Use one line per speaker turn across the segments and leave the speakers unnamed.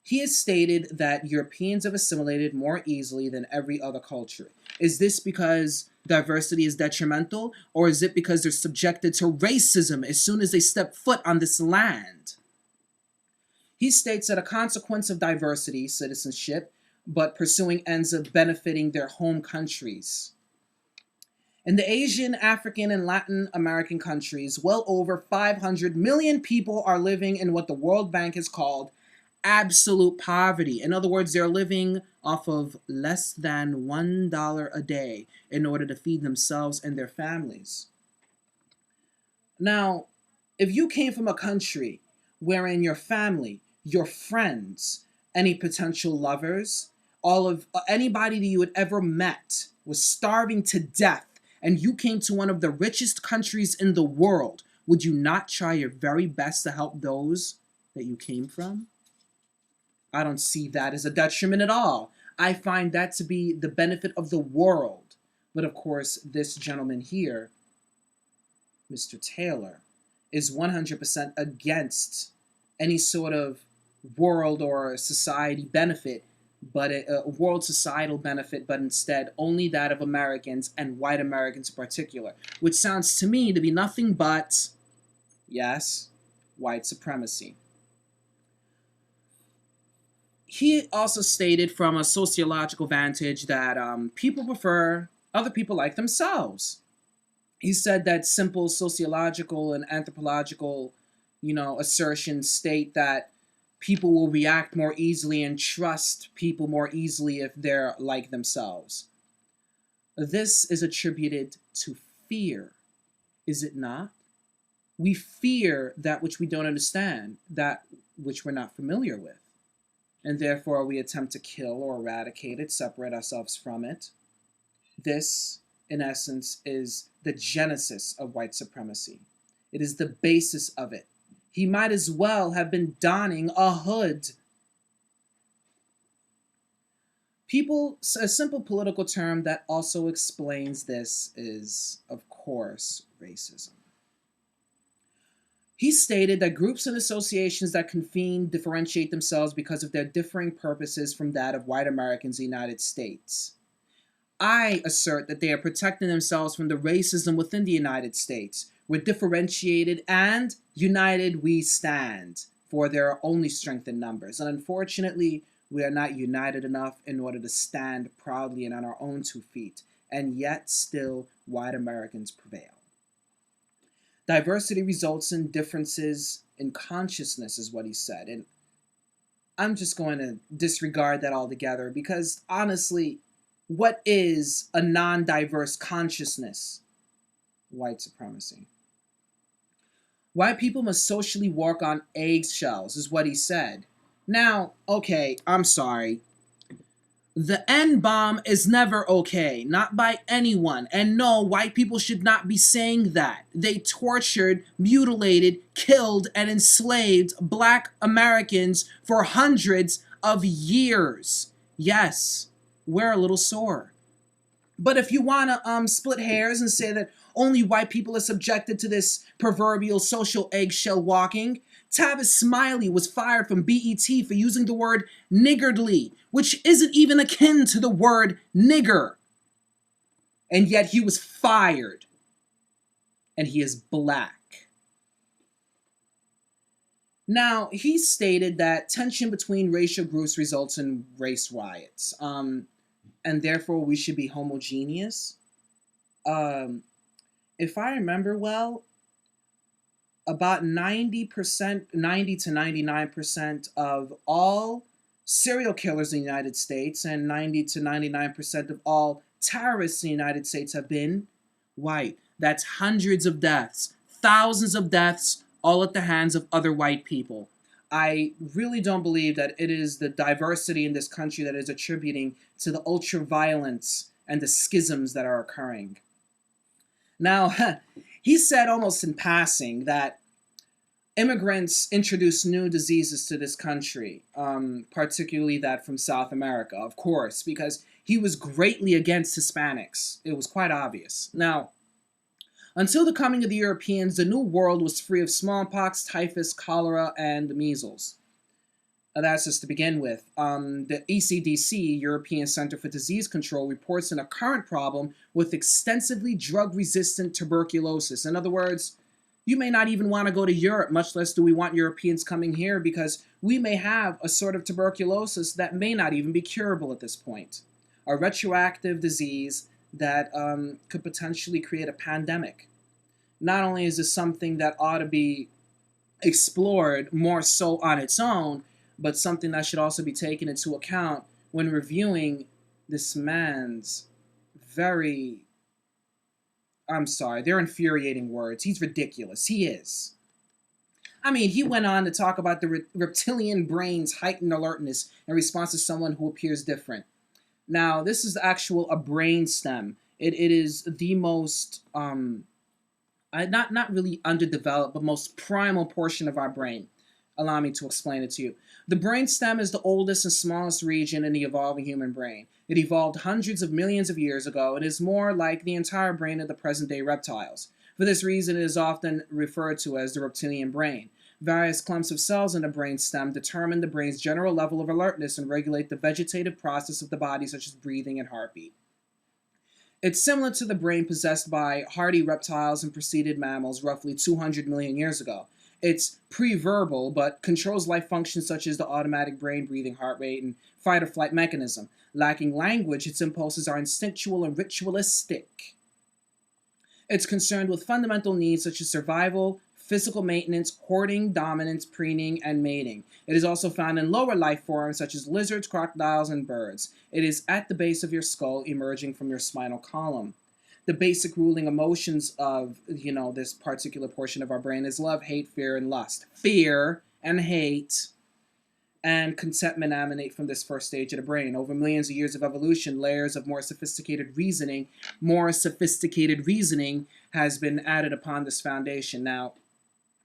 He has stated that Europeans have assimilated more easily than every other culture. Is this because diversity is detrimental, or is it because they're subjected to racism as soon as they step foot on this land? He states that a consequence of diversity, citizenship, but pursuing ends up benefiting their home countries. In the Asian, African, and Latin American countries, well over 500 million people are living in what the World Bank has called absolute poverty. In other words, they're living off of less than $1 a day in order to feed themselves and their families. Now, if you came from a country wherein your family, your friends, any potential lovers, all of anybody that you had ever met was starving to death, and you came to one of the richest countries in the world, would you not try your very best to help those that you came from? I don't see that as a detriment at all. I find that to be the benefit of the world. But of course, this gentleman here, Mr. Taylor, is 100% against any sort of world or society benefit, but a world societal benefit, but instead only that of Americans and white Americans in particular, which sounds to me to be nothing but, yes, white supremacy. He also stated from a sociological vantage that people prefer other people like themselves. He said that simple sociological and anthropological, assertions state that people will react more easily and trust people more easily if they're like themselves. This is attributed to fear, is it not? We fear that which we don't understand, that which we're not familiar with, and therefore we attempt to kill or eradicate it, separate ourselves from it. This, in essence, is the genesis of white supremacy. It is the basis of it. He might as well have been donning a hood. A simple political term that also explains this is, of course, racism. He stated that groups and associations that convene differentiate themselves because of their differing purposes from that of white Americans in the United States. I assert that they are protecting themselves from the racism within the United States. We're differentiated and united we stand, for there are only strength in numbers. And unfortunately, we are not united enough in order to stand proudly and on our own 2 feet, and yet still white Americans prevail. Diversity results in differences in consciousness, is what he said. And I'm just going to disregard that altogether because honestly, what is a non-diverse consciousness? White supremacy. White people must socially walk on eggshells, is what he said. Now, okay, I'm sorry. The N-bomb is never okay, not by anyone. And no, white people should not be saying that. They tortured, mutilated, killed, and enslaved black Americans for hundreds of years. Yes, we're a little sore. But if you want to split hairs and say that only white people are subjected to this proverbial social eggshell walking, Tavis Smiley was fired from BET for using the word niggardly, which isn't even akin to the word nigger. And yet he was fired. And he is black. Now, he stated that tension between racial groups results in race riots. And therefore we should be homogeneous. If I remember well, about 90 to 99% of all serial killers in the United States and 90 to 99% of all terrorists in the United States have been white. That's hundreds of deaths, thousands of deaths, all at the hands of other white people. I really don't believe that it is the diversity in this country that is attributing to the ultra-violence and the schisms that are occurring. Now, he said almost in passing that immigrants introduced new diseases to this country, particularly that from South America, of course, because he was greatly against Hispanics. It was quite obvious. Now, until the coming of the Europeans, the New World was free of smallpox, typhus, cholera, and measles. That's just to begin with. The ECDC, European Center for Disease Control, reports on a current problem with extensively drug resistant tuberculosis. In other words, you may not even want to go to Europe, much less do we want Europeans coming here, because we may have a sort of tuberculosis that may not even be curable at this point. A retroactive disease that could potentially create a pandemic. Not only is this something that ought to be explored more so on its own, but something that should also be taken into account when reviewing this man's very, I'm sorry, they're infuriating words. He's ridiculous. He is. I mean, he went on to talk about the reptilian brain's heightened alertness in response to someone who appears different. Now, this is actual a brain stem. It is the most not really underdeveloped, but most primal portion of our brain. Allow me to explain it to you. The brain stem is the oldest and smallest region in the evolving human brain. It evolved hundreds of millions of years ago and is more like the entire brain of the present-day reptiles. For this reason, it is often referred to as the reptilian brain. Various clumps of cells in the brain stem determine the brain's general level of alertness and regulate the vegetative process of the body, such as breathing and heartbeat. It's similar to the brain possessed by hardy reptiles and preceded mammals roughly 200 million years ago. It's pre-verbal, but controls life functions such as the automatic brain breathing, heart rate, and fight or flight mechanism. Lacking language, its impulses are instinctual and ritualistic. It's concerned with fundamental needs such as survival, physical maintenance, hoarding, dominance, preening, and mating. It is also found in lower life forms such as lizards, crocodiles, and birds. It is at the base of your skull, emerging from your spinal column. The basic ruling emotions of, this particular portion of our brain is love, hate, fear, and lust. Fear and hate and contentment emanate from this first stage of the brain. Over millions of years of evolution, layers of more sophisticated reasoning has been added upon this foundation. Now,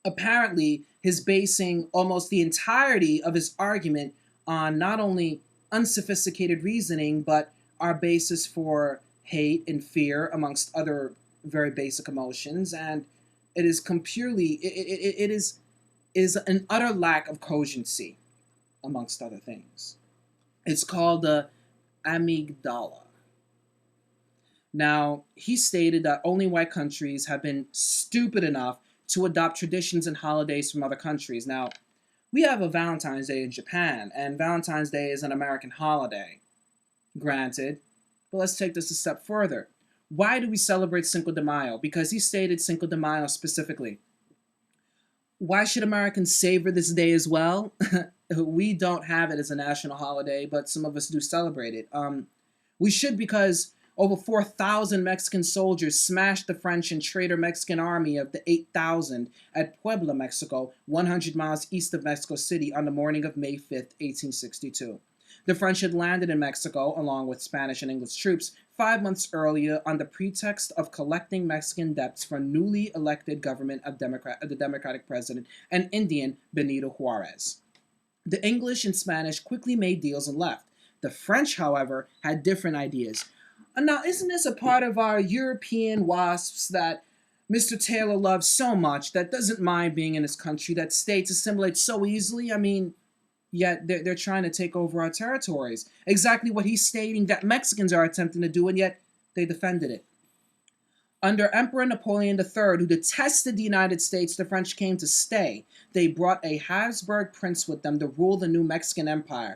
apparently, he's basing almost the entirety of his argument on not only unsophisticated reasoning, but our basis for hate and fear, amongst other very basic emotions. And it is it is an utter lack of cogency, amongst other things. It's called the amygdala. Now, he stated that only white countries have been stupid enough to adopt traditions and holidays from other countries. Now, we have a Valentine's Day in Japan, and Valentine's Day is an American holiday. Granted, but let's take this a step further. Why do we celebrate Cinco de Mayo? Because he stated Cinco de Mayo specifically. Why should Americans savor this day as well? We don't have it as a national holiday, but some of us do celebrate it. We should, because over 4,000 Mexican soldiers smashed the French and traitor Mexican army of the 8,000 at Puebla, Mexico, 100 miles east of Mexico City on the morning of May 5th, 1862. The French had landed in Mexico, along with Spanish and English troops, 5 months earlier on the pretext of collecting Mexican debts from newly elected government of the Democratic president and Indian Benito Juarez. The English and Spanish quickly made deals and left. The French, however, had different ideas. Now, isn't this a part of our European wasps that Mr. Taylor loves so much, that doesn't mind being in his country, that states assimilate so easily? I mean, yet they're trying to take over our territories. Exactly what he's stating that Mexicans are attempting to do, and yet they defended it. Under Emperor Napoleon III, who detested the United States, the French came to stay. They brought a Habsburg prince with them to rule the new Mexican Empire.